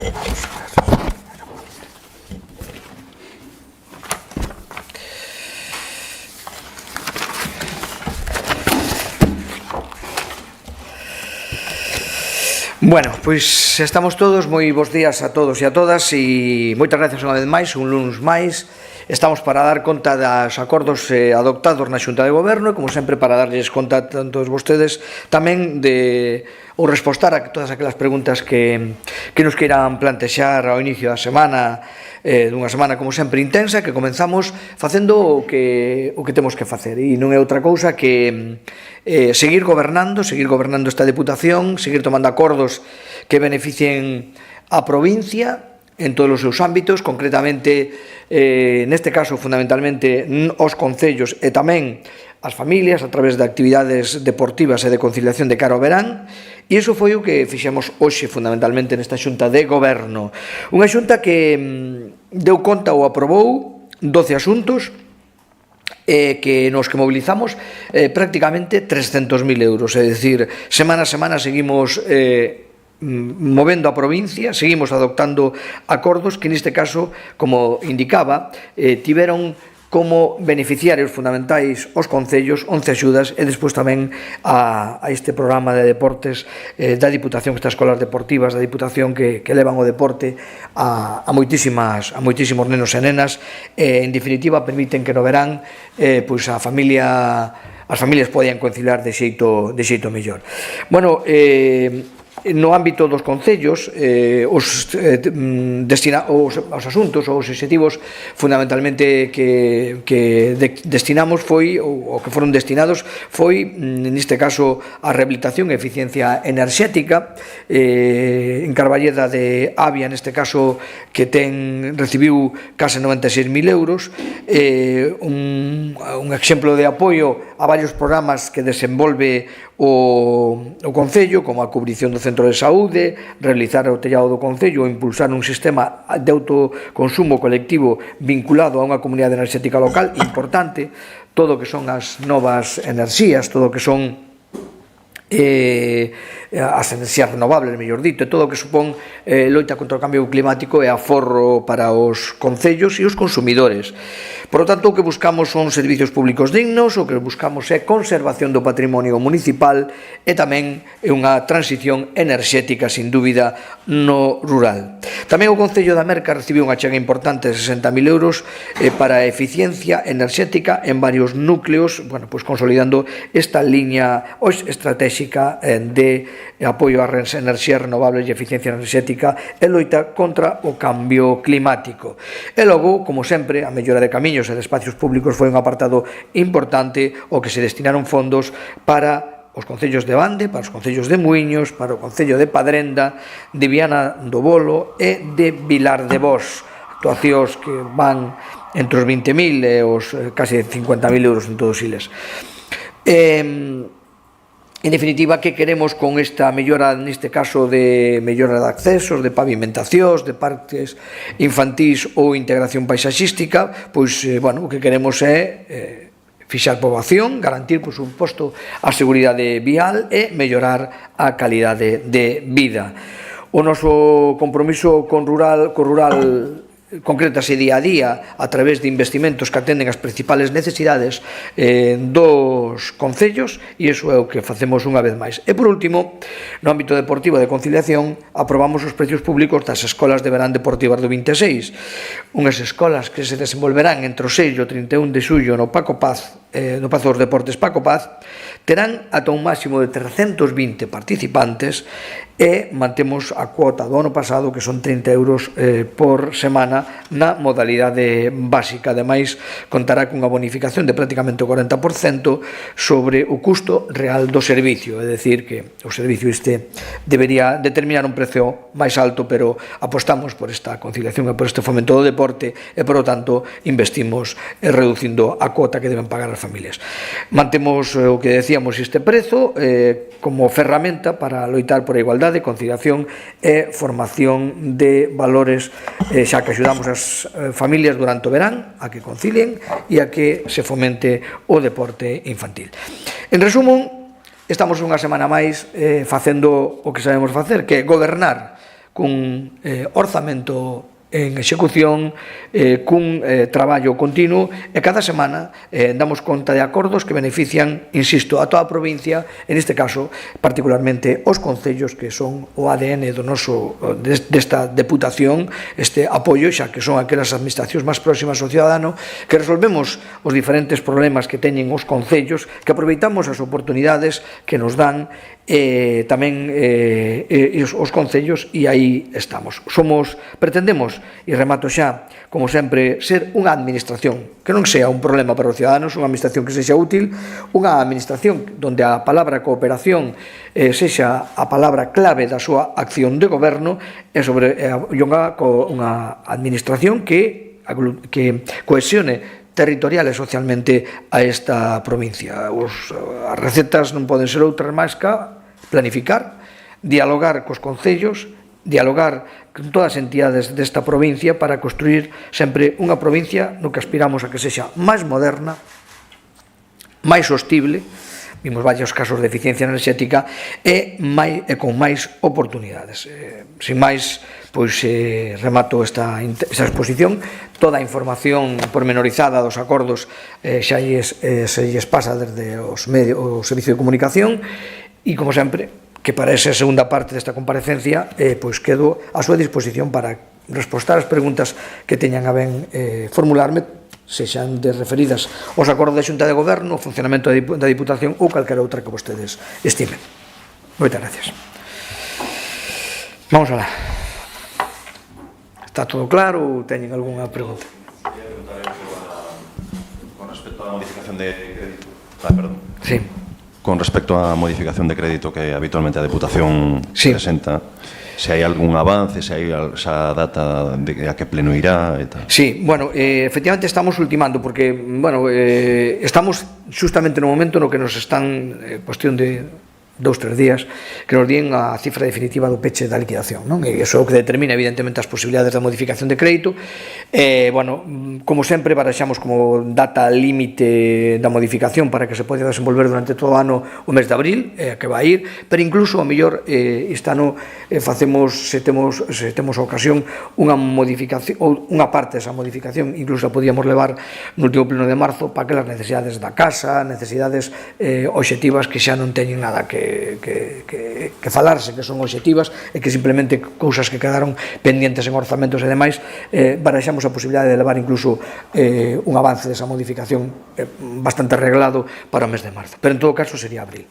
Bueno, pois estamos todos, moi bons días a todos e a todas e moitas gracias unha vez máis, un lunes máis. Estamos para dar conta dos acordos adoptados na Xunta de Goberno e, como sempre, para darlles conta a todos vostedes tamén de ou respostar a todas aquelas preguntas que nos queiran plantexar ao inicio da semana, dunha semana, como sempre, intensa, que comenzamos facendo o que temos que facer, e non é outra cousa que seguir gobernando esta Deputación, seguir tomando acordos que beneficien a provincia en todos os seus ámbitos, concretamente, neste caso, fundamentalmente, os concellos e tamén as familias a través de actividades deportivas e de conciliación de cara ao verán, e iso foi o que fixemos hoxe fundamentalmente nesta Xunta de Goberno. Unha Xunta que deu conta ou aprobou 12 asuntos que nos que mobilizamos prácticamente 300.000 euros, é dicir, semana a semana seguimos movendo a provincia, seguimos adoptando acordos que neste caso, como indicaba, tiveron como beneficiarios fundamentais os concellos, 11 axudas, e despois tamén a este programa de deportes da Diputación, estas escolas deportivas da Diputación que levan o deporte a moitísimos nenos e nenas, en definitiva permiten que no verán pois as familias poden conciliar de xeito mellor. Bueno, no ámbito dos concellos, os asuntos ou os obxectivos fundamentalmente que destinamos foi, ou que foron destinados, foi, neste caso, a rehabilitación e eficiencia enerxética. En Carballeda de Avia, neste caso, que recibiu case 96.000 euros, un exemplo de apoio a varios programas que desenvolve o Concello, como a cubrición do centro de saúde, realizar o tellado do Concello ou impulsar un sistema de autoconsumo colectivo vinculado a unha comunidade enerxética local importante, todo o que son as novas enerxías, todo o que son as enerxías renovables, mellor dito, e todo o que supón loita contra o cambio climático e aforro para os concellos e os consumidores. Por lo tanto, o que buscamos son servicios públicos dignos, o que buscamos é conservación do patrimonio municipal e tamén unha transición enerxética, sin dúbida, no rural. Tamén o Concello da Merca recibiu unha chega importante de 60.000 euros para a eficiencia enerxética en varios núcleos, bueno, pois consolidando esta liña estratégica de apoio ás enerxías renovables e eficiencia enerxética e loita contra o cambio climático. E logo, como sempre, a mellora de camiños e de espacios públicos foi un apartado importante o que se destinaron fondos para os concellos de Bande, para os concellos de Muiños, para o concello de Padrenda, de Viana do Bolo e de Vilar de Bos, actuacións que van entre os 20.000 e os case 50.000 euros en todos eles. En definitiva, que queremos con esta mellora, neste caso de mellora de accesos, de pavimentacións, de parques infantís ou integración paisaxística? Pois, bueno, o que queremos é fixar poboación, garantir, por suposto, a seguridade vial e mellorar a calidade de vida. O noso compromiso co rural concrétase día a día a través de investimentos que atenden as principales necesidades dos concellos, e iso é o que facemos unha vez máis. E por último, no ámbito deportivo de conciliación, aprobamos os precios públicos das escolas de verán deportivas do 26, unhas escolas que se desenvolverán entre o 6 e o 31 de xullo no Paco Paz, no Pazo dos Deportes Paco Paz, terán ata un máximo de 320 participantes e mantemos a cuota do ano pasado, que son 30 euros por semana na modalidade básica. Ademais, contará cunha bonificación de prácticamente o 40% sobre o custo real do servicio, é dicir, que o servicio este debería determinar un precio máis alto, pero apostamos por esta conciliación e por este fomento do deporte e, por lo tanto, investimos reducindo a cuota que deben pagar as familias. Mantemos o que decíamos, este prezo como ferramenta para loitar por a igualdade, conciliación e formación de valores, xa que axudamos as familias durante o verán a que concilien e a que se fomente o deporte infantil. En resumo, estamos unha semana máis facendo o que sabemos facer, que é gobernar cun orzamento en execución, cun traballo continuo, e cada semana damos conta de acordos que benefician, insisto, a toda a provincia, en este caso, particularmente os concellos que son o ADN desta deputación, este apoio, xa que son aquelas administracións máis próximas ao cidadano, que resolvemos os diferentes problemas que teñen os concellos, que aproveitamos as oportunidades que nos dan tamén os concellos, e aí estamos. Pretendemos, e remato xa, como sempre, ser unha administración que non sea un problema para os ciudadanos, unha administración que sexa útil, unha administración donde a palabra cooperación sexa a palabra clave da súa acción de goberno, e unha administración que cohesione territorial e socialmente a esta provincia. As recetas non poden ser outras máis que planificar, dialogar cos concellos, dialogar con todas as entidades desta provincia para construir sempre unha provincia no que aspiramos a que sexa máis moderna, máis sostible, vimos varios casos de eficiencia enerxética, e con máis oportunidades. Sin máis, pois remato esta exposición. Toda a información pormenorizada dos acordos xa se lles pasa desde o Servicio de Comunicación, e, como sempre, que para esa segunda parte desta comparecencia pois quedo a súa disposición para respostar as preguntas que teñan a ben formularme, sexan referidas aos acordos da Xunta de Goberno, o funcionamento da Diputación ou calquera outra que vostedes estimen. Moitas gracias. Vamos alá. Está todo claro ou teñen algunha pregunta? Con respecto á modificación de crédito. Perdón. Sí. Con respecto á modificación de crédito que habitualmente a Deputación presenta, se hai algún avance, se hai esa data de a que pleno irá e tal. Sí, bueno, efectivamente estamos ultimando, porque, bueno, estamos justamente no momento no que nos están, cuestión de 2-3 días, que nos den a cifra definitiva do peche da liquidación, non? E iso é o que determina, evidentemente, as posibilidades da modificación de crédito. Bueno, como sempre, barexamos como data límite da modificación para que se poida desenvolver durante todo o ano o mes de abril, que vai ir, pero incluso, ao mellor, este ano facemos, se temos a ocasión, unha modificación, ou unha parte desa modificación, incluso a podíamos levar no último pleno de marzo para aquelas necesidades da casa, necesidades obxectivas que xa non teñen nada que falarse, que son obxectivas e que simplemente cousas que quedaron pendientes en orzamentos e demais, barexamos a posibilidade de levar incluso un avance desa modificación bastante arreglado para o mes de marzo, pero en todo caso sería abril.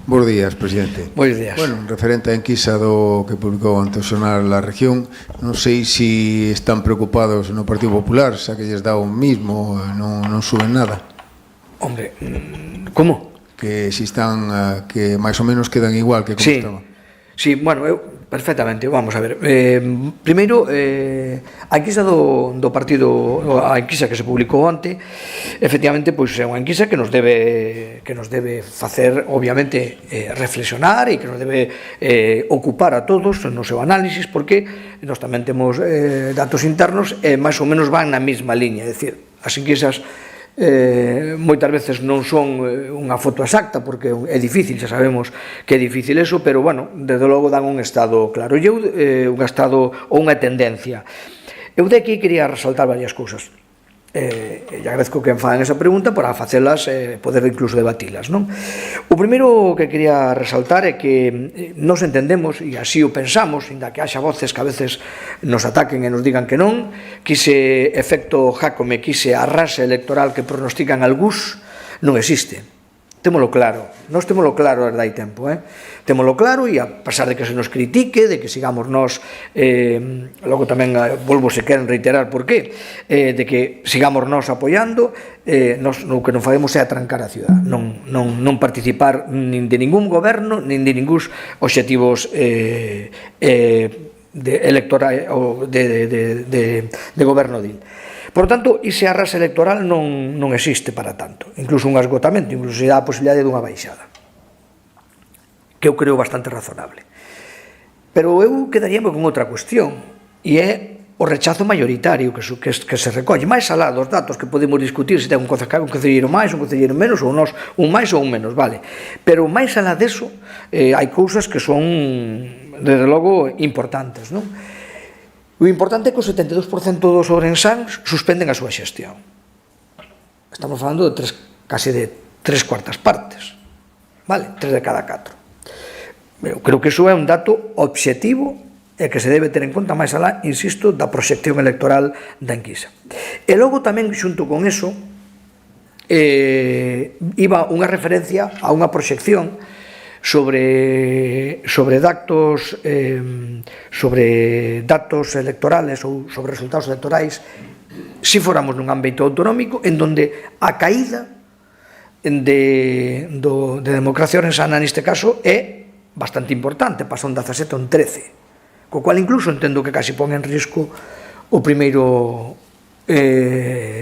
Bos días, presidente. Bos días. Bueno, referente á enquisa do que publicou ante o xornal La Región, non sei se están preocupados no Partido Popular, xa que lles dá o mismo, non suben nada. Hombre, como? Que se están, que máis ou menos quedan igual que como estaba. Sí, bueno, perfectamente, vamos a ver. Primeiro, a enquisa do partido, a enquisa que se publicou onte, efectivamente, pois é unha enquisa que nos debe facer, obviamente, reflexionar e que nos debe ocupar a todos no seu análisis, porque nós tamén temos datos internos e máis ou menos van na mesma liña, é dicir, as enquisas moitas veces non son unha foto exacta, porque é difícil, xa sabemos que é difícil eso, pero, bueno, desde logo dan un estado claro, e un estado ou unha tendencia. Eu de aquí quería resaltar varias cousas, e agradezco que me fagan esa pregunta para facelas, poder incluso debatilas, non? O primeiro que quería resaltar é que nos entendemos, e así o pensamos, inda que haxa voces que a veces nos ataquen e nos digan que non, que ese efecto Jácome, que ese arrase electoral que pronostican algús, non existe. Témolo claro, nós témolo claro desde hai tempo, témolo claro, e a pesar de que se nos critique, de que sigamos nós, logo tamén volvo se queren reiterar por qué, de que sigamos nós apoiando, nós o que non facemos é atrancar a ciudad, non participar nin de ningún goberno, nin de ningún obxectivos electorais ou de goberno dil. Por tanto, ese arrase electoral non existe para tanto, incluso un esgotamento, incluso se dá a posibilidade dunha baixada, que eu creo bastante razonable. Pero eu quedaríame con outra cuestión, e é o rechazo mayoritario que se recolle, máis alá dos datos que podemos discutir se ten un concelleiro máis, un concelleiro menos, ou nós un máis ou un menos, vale, pero máis alá deso hai cousas que son desde logo importantes, non? O importante é que o 72% dos ourensáns suspenden a súa xestión. Estamos falando de case de 3/4 partes, vale, 3 de cada 4. Eu creo que iso é un dato obxectivo e que se debe ter en conta máis alá, insisto, da proxección electoral da enquisa. E logo tamén, xunto con eso, iba unha referencia a unha proxección sobre datos electorales ou sobre resultados electorais se fóramos nun ámbito autonómico en donde a caída de democracia orensana neste caso é bastante importante, pasou en 17 a un 13, co cual incluso entendo que casi pon en risco o primeiro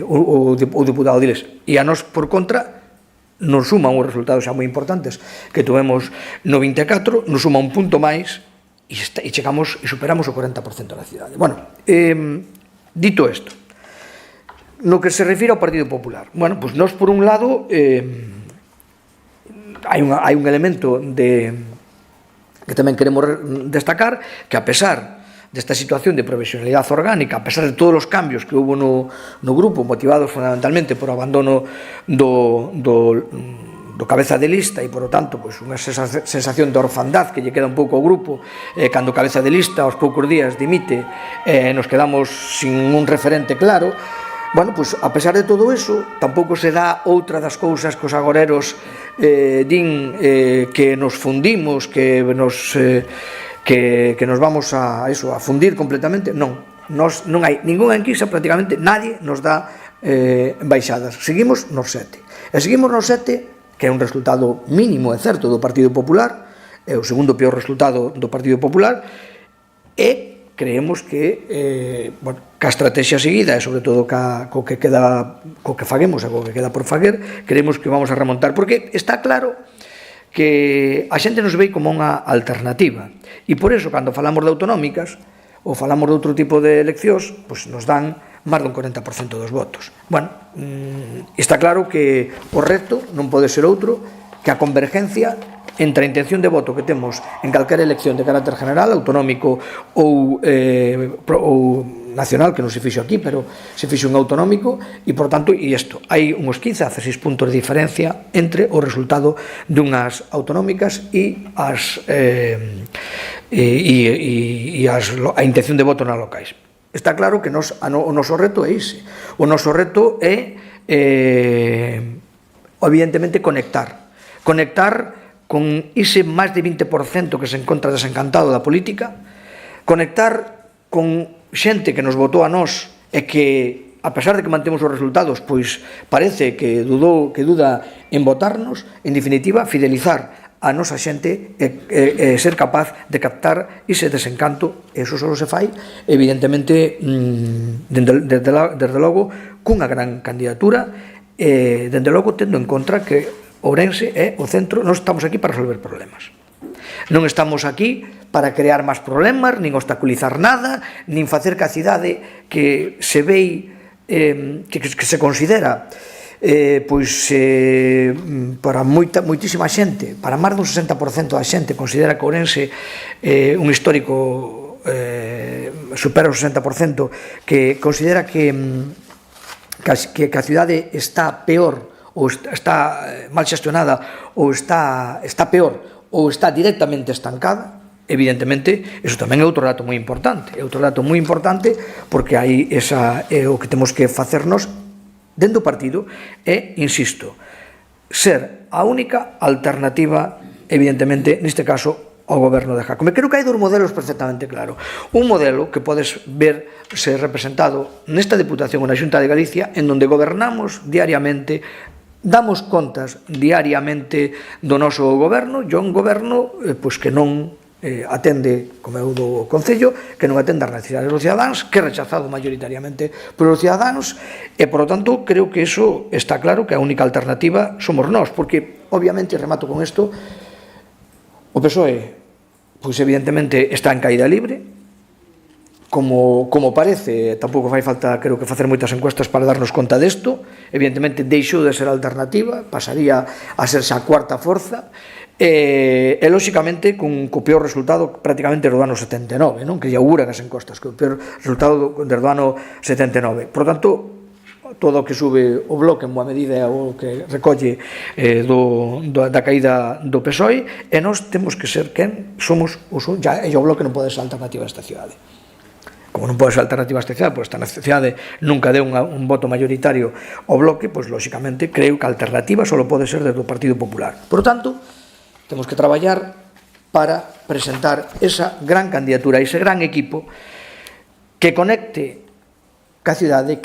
o deputado diles. E a nos, por contra, nos suma uns resultados xa moi importantes que tuvemos no 24, nos suma un punto máis e chegamos e superamos o 40% da cidade. Bueno, dito isto, no que se refire ao Partido Popular, bueno, pois nós por un lado hai un elemento que tamén queremos destacar, que a pesar desta situación de provisionalidade orgánica, a pesar de todos os cambios que houve no grupo, motivados fundamentalmente por o abandono do cabeza de lista e, por lo tanto, unha sensación de orfandad que lle queda un pouco ao grupo cando o cabeza de lista aos poucos días dimite e nos quedamos sin un referente claro. Bueno, pois, a pesar de todo eso, tampouco se dá outra das cousas que os agoreros din que nos fundimos, que nos vamos a fundir completamente. Non hai ninguna enquisa, prácticamente nadie nos dá baixadas. Seguimos nos 7. E seguimos nos 7, que é un resultado mínimo, é certo, do Partido Popular, é o segundo peor resultado do Partido Popular, e creemos que a estrategia seguida e sobre todo co que faguemos e co que queda por faguer, creemos que vamos a remontar, porque está claro que a xente nos ve como unha alternativa e por eso cando falamos de autonómicas ou falamos de outro tipo de eleccións, pois nos dan máis dun 40% dos votos. Bueno, está claro que o reto non pode ser outro que a convergencia entre a intención de voto que temos en calquera elección de carácter general, autonómico ou nacional, que non se fixo aquí, pero se fixo en autonómico, e, por tanto, hai uns 15 a 16 puntos de diferencia entre o resultado dunhas autonómicas e a intención de voto nas locais. Está claro que o noso reto é ese. O noso reto é, evidentemente, conectar con ese máis de 20% que se encontra desencantado da política, conectar con xente que nos votou a nós e que, a pesar de que mantemos os resultados, pois parece que duda en votarnos, en definitiva, fidelizar a nosa xente e ser capaz de captar ese desencanto. Eso só se fai, evidentemente, desde logo, cunha gran candidatura, desde logo tendo en contra que Ourense é o centro. Non estamos aquí para resolver problemas, non estamos aquí para crear máis problemas, nin obstaculizar nada, nin facer que a cidade que se ve que se considera para moitísima xente, para máis dun 60% da xente considera que Ourense un histórico supera o 60%, que considera que a cidade está peor ou está mal xestionada ou está peor ou está directamente estancada. Evidentemente, iso tamén é outro dato moi importante. É outro dato moi importante porque aí o que temos que facernos dentro do partido é, insisto, ser a única alternativa, evidentemente, neste caso, ao goberno de Jácome. Creo que hai dos modelos perfectamente claro. Un modelo que podes ver ser representado nesta Deputación ou na Xunta de Galicia, en donde gobernamos diariamente, damos contas diariamente do noso goberno, e un goberno que non atende, como é o do Concello, que non atende as necesidades dos cidadáns, que é rechazado maioritariamente polos cidadáns, e, por lo tanto, creo que iso está claro, que a única alternativa somos nós, porque, obviamente, remato con isto, o PSOE, pois, evidentemente, está en caída libre, como parece, tampouco fai falta, creo que facer moitas encuestas para darnos conta desto. Evidentemente deixou de ser alternativa, pasaría a ser xa a cuarta forza, e lóxicamente co peor resultado prácticamente do ano 79, non? Que lle auguran as encuestas, que o peor resultado desde o ano 79. Por tanto, todo o que sube o Bloque en boa medida é o que recolle da caída do PSOE, e nós temos que ser quen somos, e o Bloque non pode ser alternativa a esta cidade. Como non pode ser alternativa a esta cidade, pois esta cidade nunca deu un voto mayoritario ao Bloque, pois lóxicamente creo que a alternativa só pode ser desde o Partido Popular. Por tanto, temos que traballar para presentar esa gran candidatura, ese gran equipo que conecte ca cidade,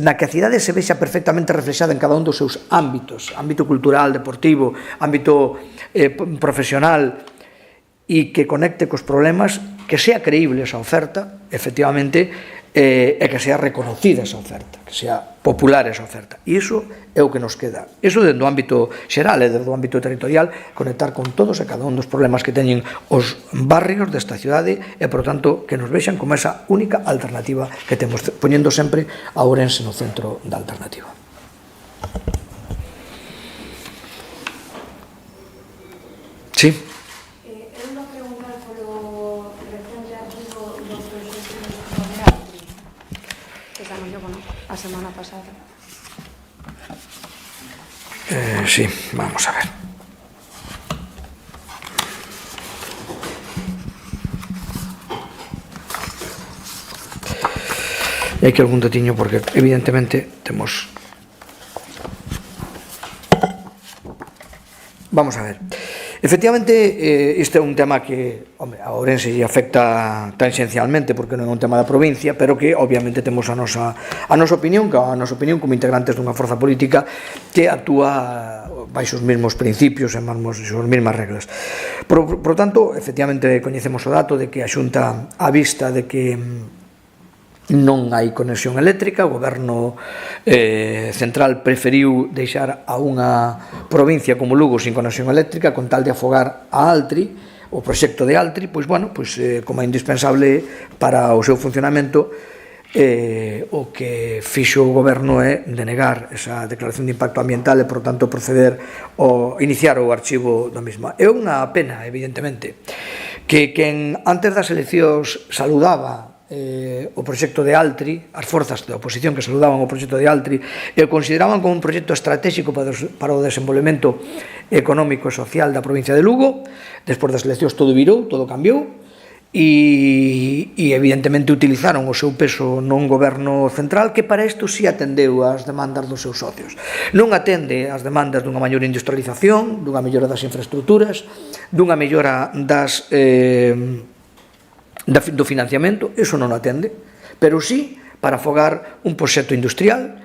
na que a cidade se vexa perfectamente reflexada en cada un dos seus ámbitos, ámbito cultural, deportivo, ámbito profesional, e que conecte cos problemas, que sea creíble esa oferta, efectivamente, e que sea reconocida esa oferta, que sea popular esa oferta. E iso é o que nos queda. Iso dentro do ámbito xeral e dentro do ámbito territorial, conectar con todos e cada un dos problemas que teñen os barrios desta cidade e, por tanto, que nos vexan como esa única alternativa que temos, poñendo sempre a Ourense no centro da alternativa. Sí. A semana pasada. Sí, vamos a ver. E aquí algún detiño porque evidentemente temos... Vamos a ver. Efectivamente, este é un tema que a Ourense lle afecta tangencialmente porque non é un tema da provincia, pero que obviamente temos a nosa opinión como integrantes dunha forza política que actúa baixo os mesmos principios e as mesmas reglas. Por tanto, efectivamente coñecemos o dato de que a Xunta, a vista de que non hai conexión eléctrica, o goberno central preferiu deixar a unha provincia como Lugo sin conexión eléctrica con tal de afogar a Altri, o proxecto de Altri, pois, bueno, como é indispensable para o seu funcionamento, o que fixo o goberno é denegar esa declaración de impacto ambiental e, por tanto, proceder a iniciar o archivo da mesma. É unha pena, evidentemente, que quen antes das eleccións saludaba o proxecto de Altri, as forzas da oposición que saludaban o proxecto de Altri e o consideraban como un proxecto estratégico para o desenvolvemento económico e social da provincia de Lugo. Despois das eleccións todo virou, todo cambiou e evidentemente utilizaron o seu peso nun goberno central que para isto si atendeu ás demandas dos seus socios. Non atende ás demandas dunha maior industrialización, dunha mellora das infraestructuras, dunha mellora do financiamento, iso non o atende, pero sí para afogar un proxecto industrial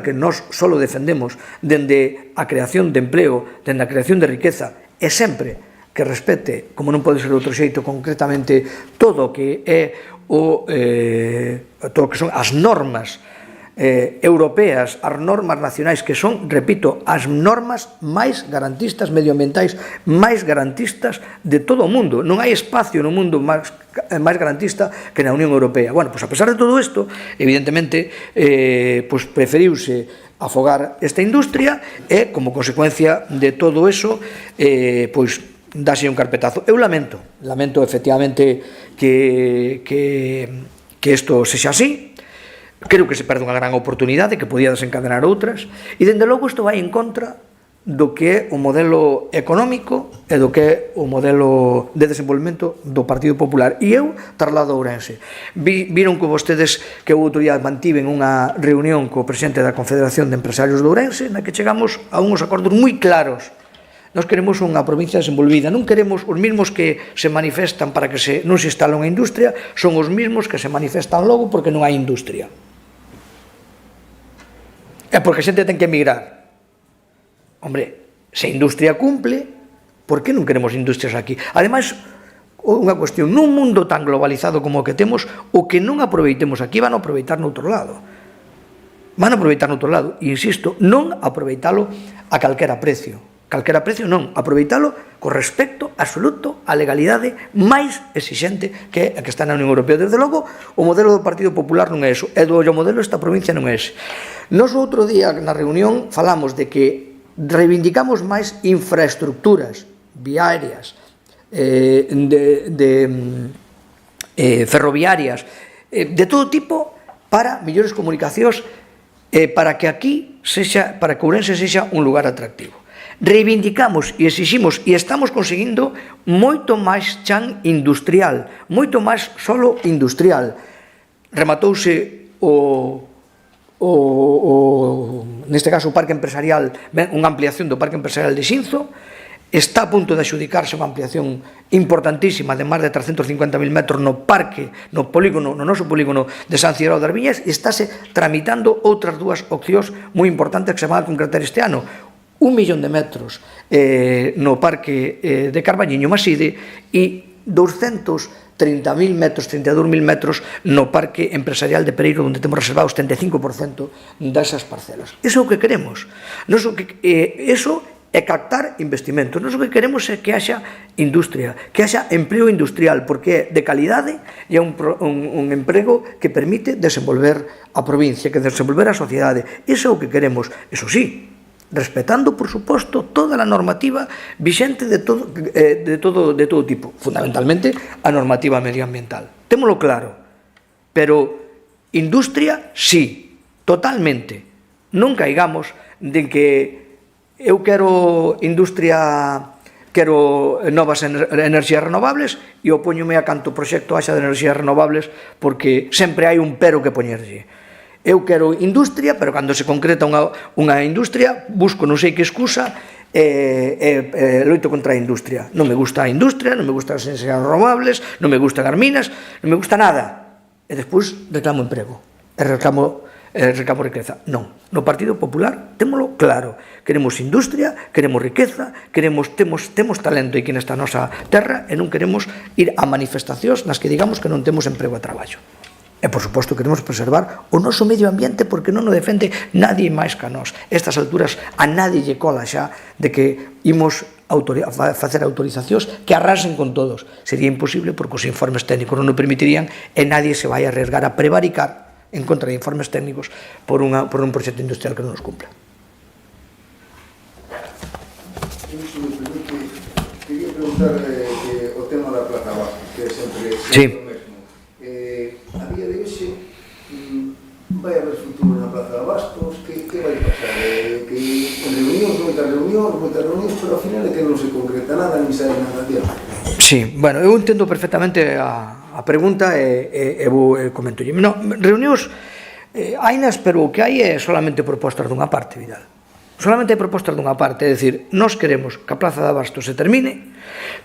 que nós só defendemos dende a creación de empleo, dende a creación de riqueza, e sempre que respete, como non pode ser de outro xeito, concretamente todo o que é todo o que son as normas europeas, as normas nacionais que son, repito, as normas máis garantistas medioambientais, máis garantistas de todo o mundo. Non hai espacio no mundo máis garantista que na Unión Europea. Bueno, pois a pesar de todo isto, evidentemente, pois preferiuse afogar esta industria e, como consecuencia de todo eso, pois dáse un carpetazo. Eu lamento efectivamente que isto sexa así. Creo que se perde unha gran oportunidade que podía desencadenar outras e, dende logo, isto vai en contra do que é o modelo económico e do que é o modelo de desenvolvemento do Partido Popular. E eu traslado a Ourense. Viron que vostedes que o outro día mantiven unha reunión co presidente da Confederación de Empresarios de Ourense na que chegamos a uns acordos moi claros. Nós queremos unha provincia desenvolvida, non queremos os mesmos que se manifestan para que non se instale unha industria, son os mesmos que se manifestan logo porque non hai industria. É porque a xente ten que emigrar. Hombre, se a industria cumple, por que non queremos industrias aquí? Ademais, unha cuestión, nun mundo tan globalizado como o que temos, o que non aproveitemos aquí van a aproveitar noutro lado. Van a aproveitar noutro lado, e insisto, non aproveitalo a calquera precio. calquera precio non, aproveitalo con respecto absoluto á legalidade máis exixente que a que está na Unión Europea. Desde logo, o modelo do Partido Popular non é eso, e o modelo desta provincia non é ese. Nos outro día na reunión falamos de que reivindicamos máis infraestructuras viarias, ferroviarias, de todo tipo, para mellores comunicacións, para que aquí para que Ourense sexa un lugar atractivo. Reivindicamos e exiximos e estamos conseguindo moito máis chan industrial, moito máis solo industrial. Rematouse neste caso o parque empresarial, unha ampliación do parque empresarial de Xinzo, está a punto de adxudicarse unha ampliación importantísima de máis de 350.000 metros no parque, no noso polígono de San Cidrao das Viñas, e estáse tramitando outras dúas opcións moi importantes que se van a concretar este ano. 1 millón de metros no parque de Carballiño Maside e 230.000 metros, 32.000 metros no parque empresarial de Pereiro, onde temos reservados 75% desas parcelas. Iso é o que queremos. Iso é captar investimentos. Nós o que queremos é que haxa industria, que haxa empleo industrial, porque é de calidade e é un emprego que permite desenvolver a provincia, que desenvolver a sociedade. Iso é o que queremos. Iso sí, respetando, por suposto, toda a normativa vixente de todo tipo, fundamentalmente a normativa medioambiental. Témolo claro, pero industria, sí, totalmente. Non caigamos de que eu quero industria, quero novas enerxías renovables e opóñome a canto proxecto haxa de enerxías renovables, porque sempre hai un pero que poñerlle. Eu quero industria, pero cando se concreta unha industria, busco non sei que excusa e loito contra a industria. Non me gusta a industria, non me gustan as enerxías renovables, non me gustan as minas, non me gusta nada. E despois reclamo emprego, e reclamo riqueza. Non, no Partido Popular témolo claro. Queremos industria, queremos riqueza, temos talento aquí nesta nosa terra e non queremos ir a manifestacións nas que digamos que non temos emprego e traballo. E, por suposto, queremos preservar o noso medio ambiente porque non o defende nadie máis que a nós. Estas alturas a nadie lle cola xa de que imos facer autorizacións que arrasen con todos. Sería imposible porque os informes técnicos non o permitirían e nadie se vai a arriesgar a prevaricar en contra de informes técnicos por un proxecto industrial que non nos cumpla. Quería preguntar o tema da Plaza Bastos, que é sempre o mesmo. A día de hoxe vai haber futuro na Plaza de Bastos, que vai pasar? Que moitas reunións, pero ao final é que non se concreta nada, ni sabe nada adiante. Sí, bueno, eu entendo perfectamente a pregunta e vou comentolle. Reunións hainas, pero o que hai é solamente propostas dunha parte, Vidal. Solamente hai propostas dunha parte, é dicir, nós queremos que a Plaza de Bastos se termine,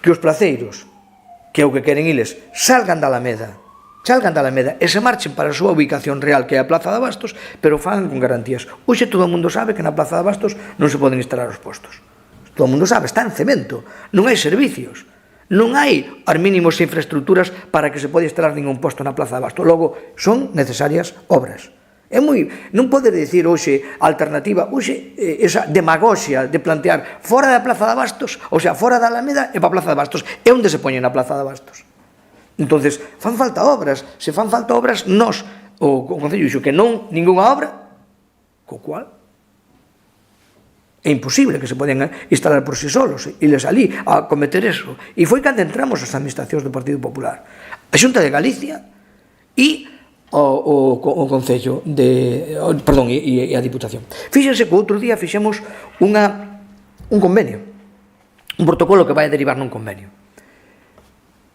que os placeiros, que é o que queren iles, salgan da Alameda e se marchen para a súa ubicación real, que é a Plaza de Bastos, pero fagan con garantías. Hoxe todo o mundo sabe que na Plaza de Bastos non se poden instalar os postos. Todo o mundo sabe, está en cemento, non hai servicios, non hai as mínimos infraestructuras para que se pode instalar ningún posto na Plaza de Bastos. Logo, son necesarias obras. Non podes dicir hoxe a alternativa, hoxe esa demagoxia de plantear fora da Plaza de Bastos, ou sea, fora da Alameda e para a Plaza de Bastos. É onde se poñen na Plaza de Bastos. Entonces, fan falta obras. Se fan falta obras, nós, o Concello dixo que non ningunha obra, co cual é imposible que se poden instalar por si solos e les ali a cometer eso. E foi cando entramos as administracións do Partido Popular, a Xunta de Galicia e o Concello e a Diputación. Fíxense que outro día fixemos un convenio, un protocolo que vai a derivar nun convenio,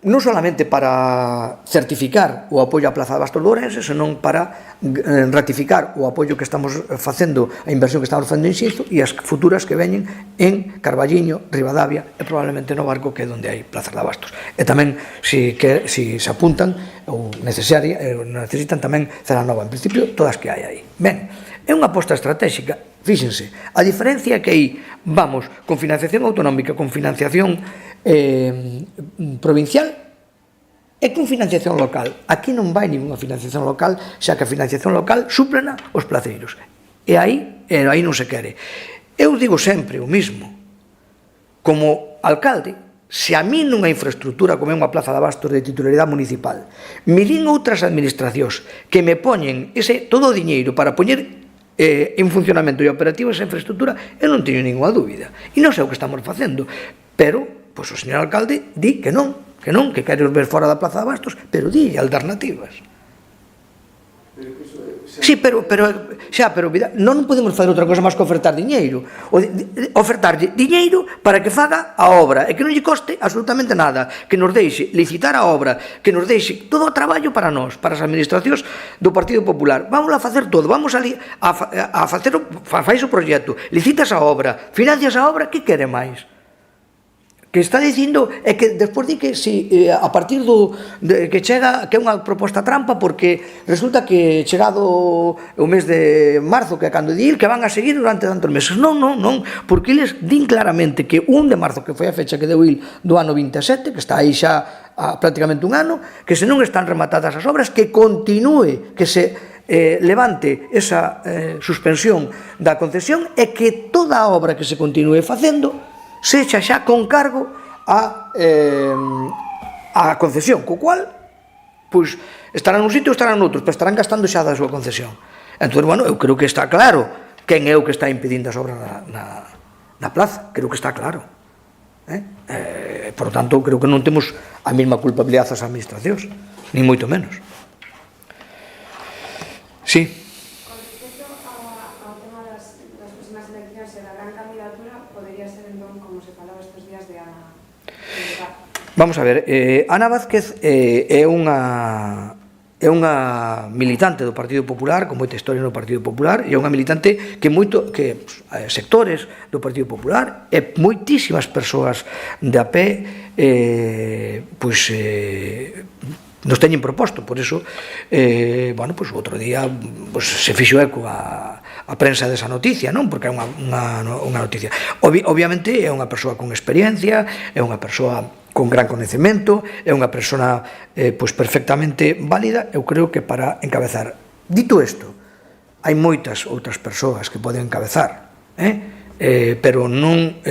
non solamente para certificar o apoio á Plaza de Bastos de Ourense, senón para ratificar o apoio que estamos facendo, a inversión que estamos facendo en Xinzo e as futuras que veñen en Carballiño, Ribadavia e probablemente no Barco, que é onde hai Plazas de Bastos. E tamén, se se apuntan ou necesitan tamén Celanova. En principio, todas que hai aí. Ben, é unha aposta estratégica. Fíxense, a diferencia é que aí vamos con financiación autonómica, con financiación provincial e con financiación local. Aquí non vai ninguna financiación local, xa que a financiación local súplena os placeiros. E aí non se quere. Eu digo sempre o mismo. como alcalde, se a mí nunha infraestructura como é unha plaza de abastos de titularidade municipal me din outras administracións que me poñen todo o diñeiro para poñer en funcionamento e operativo esa infraestructura, eu non teño ninguna dúbida e non sei o que estamos facendo, pero pois o señor alcalde di que non, que quere ver fora da plaza de abastos, pero di alternativas. Sí, pero non podemos fazer outra cosa máis que ofertar diñeiro. Ofertar diñeiro para que faga a obra e que non lle coste absolutamente nada, que nos deixe licitar a obra, que nos deixe todo o traballo para nós, para as administracións do Partido Popular. Vamos a facer todo, vamos a fais o proxecto, licitas a obra, financias a obra, que quere máis? Que está dicindo é que despois di que a partir que chega, que é unha proposta trampa porque resulta que chegado o mes de marzo, que é cando di que van a seguir durante tantos meses. Non, porque eles din claramente que 1 de marzo, que foi a fecha que deu il do ano 27, que está aí xa prácticamente un ano, que se non están rematadas as obras, que continúe, que se levante esa suspensión da concesión e que toda a obra que se continúe facendo se echa xa con cargo a concesión, co cual pois estarán nun sitio ou estarán noutros, pero estarán gastando xa da súa concesión. Entón, bueno, eu creo que está claro quen é o que está impedindo as obras na plaza, creo que está claro. Por lo tanto, creo que non temos a mesma culpabilidade as administracións, ni moito menos. Sí. Vamos a ver, Ana Vázquez é unha militante do Partido Popular, con moita historia no Partido Popular, e é unha militante que sectores do Partido Popular e moitísimas persoas de a pé nos teñen proposto, por iso bueno, o outro día se fixo eco a prensa desa noticia, non? Porque é unha noticia. Obviamente é unha persoa con experiencia, é unha persoa con gran coñecemento, é unha persona perfectamente válida, eu creo que para encabezar. Dito isto, hai moitas outras persoas que poden encabezar, pero non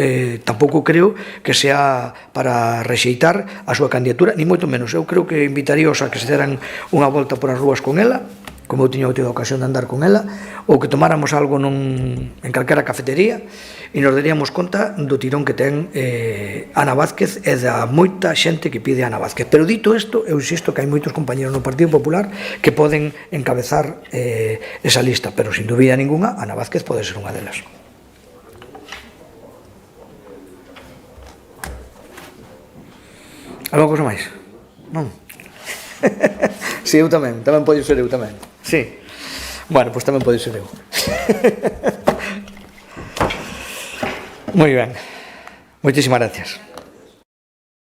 tampouco creo que sea para rexeitar a súa candidatura, ni moito menos. Eu creo que invitaríos a que se deran unha volta por as rúas con ela, como eu tiño tido a ocasión de andar con ela, ou que tomáramos algo en calquera cafetería e nos daríamos conta do tirón que ten Ana Vázquez e da moita xente que pide Ana Vázquez. Pero dito isto, eu insisto que hai moitos compañeros no Partido Popular que poden encabezar esa lista, pero sin dúbida ninguna Ana Vázquez pode ser unha delas. Algo cosa máis? Non? Si, eu tamén podo ser eu tamén. Sí. Bueno, pois tamén pode ser eu. Moi ben. Moitísimas gracias.